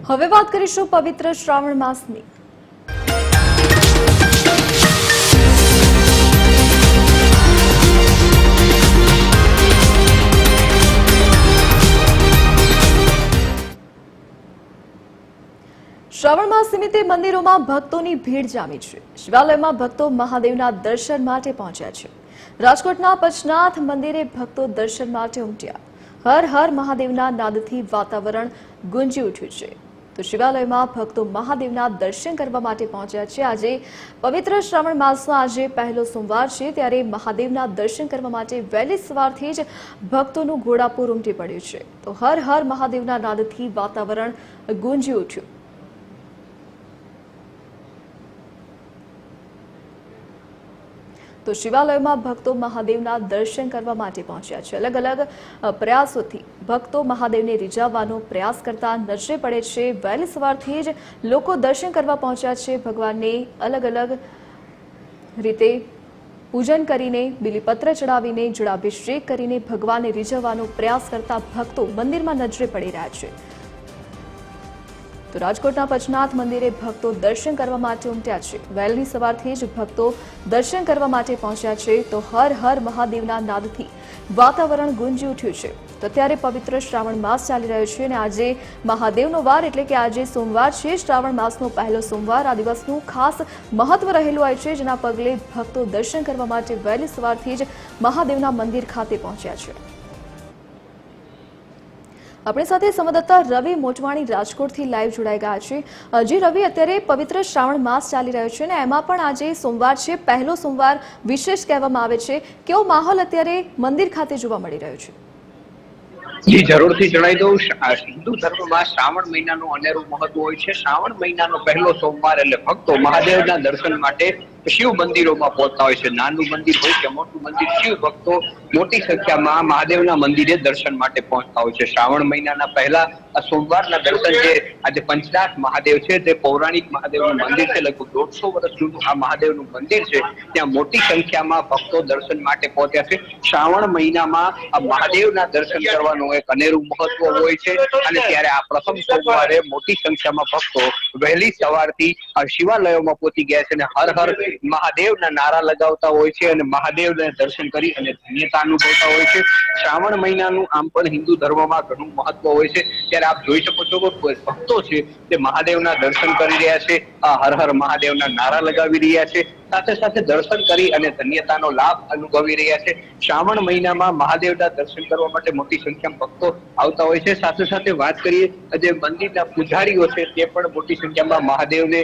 હવે વાત કરીશું પવિત્ર શ્રાવણ માસની। શ્રાવણ માસ નિમિત્તે મંદિરોમાં ભક્તોની ભીડ જામી છે। શિવાલયમાં ભક્તો મહાદેવના દર્શન માટે પહોંચ્યા છે। રાજકોટના પંચનાથ મંદિરે ભક્તો દર્શન માટે ઉમટ્યા। હર હર મહાદેવના નાદથી વાતાવરણ ગુંજી ઉઠ્યું છે। તો શિવાલયમાં ભક્તો મહાદેવના દર્શન કરવા માટે પહોંચ્યા છે। આજે પવિત્ર શ્રાવણ માસનો આજે પહેલો સોમવાર છે, ત્યારે મહાદેવના દર્શન કરવા માટે વહેલી સવારથી જ ભક્તોનું ઘોડાપુર ઉમટી પડ્યું છે। તો હર હર મહાદેવના નાદથી વાતાવરણ ગુંજી ઉઠ્યું। તો શિવાલયમાં ભક્તો મહાદેવના દર્શન કરવા માટે પહોંચ્યા છે। અલગ અલગ પ્રયાસોથી ભક્તો મહાદેવને રીઝવવાનો પ્રયાસ કરતા નજરે પડે છે। વહેલી સવારથી જ લોકો દર્શન કરવા પહોંચ્યા છે। ભગવાનને અલગ અલગ રીતે પૂજન કરીને, બિલીપત્ર ચડાવીને, જળાભિષેક કરીને ભગવાનને રીઝવવાનો પ્રયાસ કરતા ભક્તો મંદિરમાં નજરે પડી રહ્યા છે। તો રાજકોટના પંચનાથ મંદિરે ભક્તો દર્શન કરવા માટે ઉમટ્યા છે। વહેલી સવારથી જ ભક્તો દર્શન કરવા માટે પહોંચ્યા છે। તો હર હર મહાદેવના નાદથી વાતાવરણ ગુંજી ઉઠ્યું છે। તો ત્યારે પવિત્ર શ્રાવણ માસ ચાલી રહ્યો છે અને આજે મહાદેવનો વાર એટલે કે આજે સોમવાર છે। શ્રાવણ માસનો પહેલો સોમવાર, આ દિવસનું ખાસ મહત્વ રહેલું હોય છે, જેના પગલે ભક્તો દર્શન કરવા માટે વહેલી સવારથી જ મહાદેવના મંદિર ખાતે પહોંચ્યા છે। अपनी साथ संवाददाता रवि मोटवाणी राजकोटथी लाइव जोड़ाई गया है। जी रवि, अत्यारे पवित्र श्रावण मास चाली रह्यो छे ने एमां पण आज सोमवार छे, पहलो सोमवार विशेष कहेवामां आवे छे। केवो माहोल अत्यारे मंदिर खाते जोवा मळी रह्यो छे? जी जरूरथी जणावी दઉં, हिंदू धर्मમાં શ્રાવણ મહિનાનું અનેરું મહત્વ હોય છે। શ્રાવણ મહિનાનો પહેલો સોમવાર એટલે ભક્તો મહાદેવના દર્શન માટે શિવ મંદિરોમાં પહોંચતા હોય છે। નાનું મંદિર હોય કે મોટું મંદિર, શિવ ભક્તો મોટી સંખ્યામાં મહાદેવના મંદિરે દર્શન માટે પહોંચતા હોય છે। શ્રાવણ મહિનાના પહેલા સોમવારના દર્શન જે આજે પંચનાથ મહાદેવ છે, તે પૌરાણિક મહાદેવનું મંદિર છે। લગભગ 150 વર્ષ જૂનું આ મહાદેવનું મંદિર છે, ત્યાં મોટી સંખ્યામાં ભક્તો દર્શન માટે પહોંચ્યા છે। શ્રાવણ મહિનામાં આ મહાદેવના દર્શન કરવાનું એક અનેરું મહત્વ હોય છે અને ત્યારે આ પ્રથમ સોમવારે મોટી સંખ્યામાં ભક્તો વહેલી સવારથી શિવાલયોમાં પહોંચી ગયા છે અને હર હર મહાદેવના નારા લગાવતા હોય છે અને મહાદેવના દર્શન કરી અને ધન્યતા અનુભવતા હોય છે। શ્રાવણ મહિનાનું આમ પણ હિન્દુ ધર્મમાં ઘણું મહત્વ હોય છે, ત્યારે આપ જોઈ શકો છો કે ભક્તો છે તે મહાદેવના દર્શન કરી રહ્યા છે, હર હર મહાદેવના નારા લગાવી રહ્યા છે, સાથે સાથે દર્શન કરી અને ધન્યતાનો લાભ અનુભવી રહ્યા છે। શ્રાવણ મહિનામાં મહાદેવના દર્શન કરવા માટે મોટી સંખ્યામાં ભક્તો આવતા હોય છે। સાથે સાથે વાત કરીએ જે મંદિરના પૂજારીઓ છે તે પણ મોટી સંખ્યામાં મહાદેવને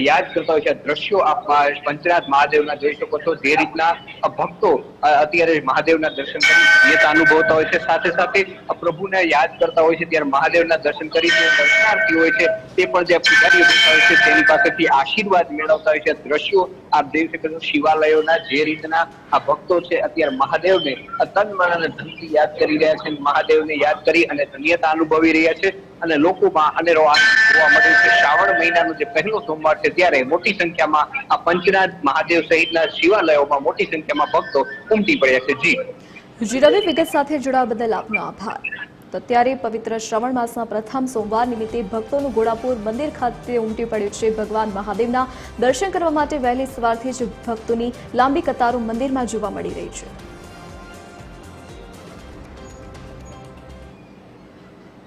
યાદ કરતા હોય છે। દ્રશ્યો આપ પંચનાથ મહાદેવના જોઈ શકો છો, જે રીતના ભક્તો અત્યારે મહાદેવના દર્શન કરી ધન્યતા અનુભવતા હોય છે, સાથે સાથે પ્રભુને યાદ કરતા હોય છે, ત્યારે મહાદેવના દર્શન કરી જે દર્શનાર્થી હોય છે તે પણ જે પૂજારીઓ બેઠા હોય છે તેની પાસેથી આશીર્વાદ મેળવતા હોય છે। દ્રશ્યો આપ જોઈ શકો છો શિવાલયોના, જે રીતના આ ભક્તો છે અત્યારે મહાદેવને તન મન અને ધનથી યાદ કરી રહ્યા છે, મહાદેવને યાદ કરી અને ધન્યતા અનુભવી રહ્યા છે અને લોકોમાં અનેરો આનંદ જોવા મળે છે। શ્રાવણ મહિનાનો જે પહેલો સોમવાર છે ત્યારે મોટી સંખ્યામાં આ પંચનાથ મહાદેવ સહિતના શિવાલયોમાં મોટી સંખ્યામાં ભક્તો ઉમટી પડ્યા છે। જી રવિ, વિગત સાથે જોડાવા બદલ આપનો આભાર। તો ત્યારે પવિત્ર શ્રાવણ માસના પ્રથમ સોમવાર નિમિત્તે ભક્તોનું ઘોડાપુર મંદિર ખાતે ઉમટી પડ્યું છે। ભગવાન મહાદેવના દર્શન કરવા માટે વહેલી સવારથી જ ભક્તોની લાંબી કતારો મંદિરમાં જોવા મળી રહી છે।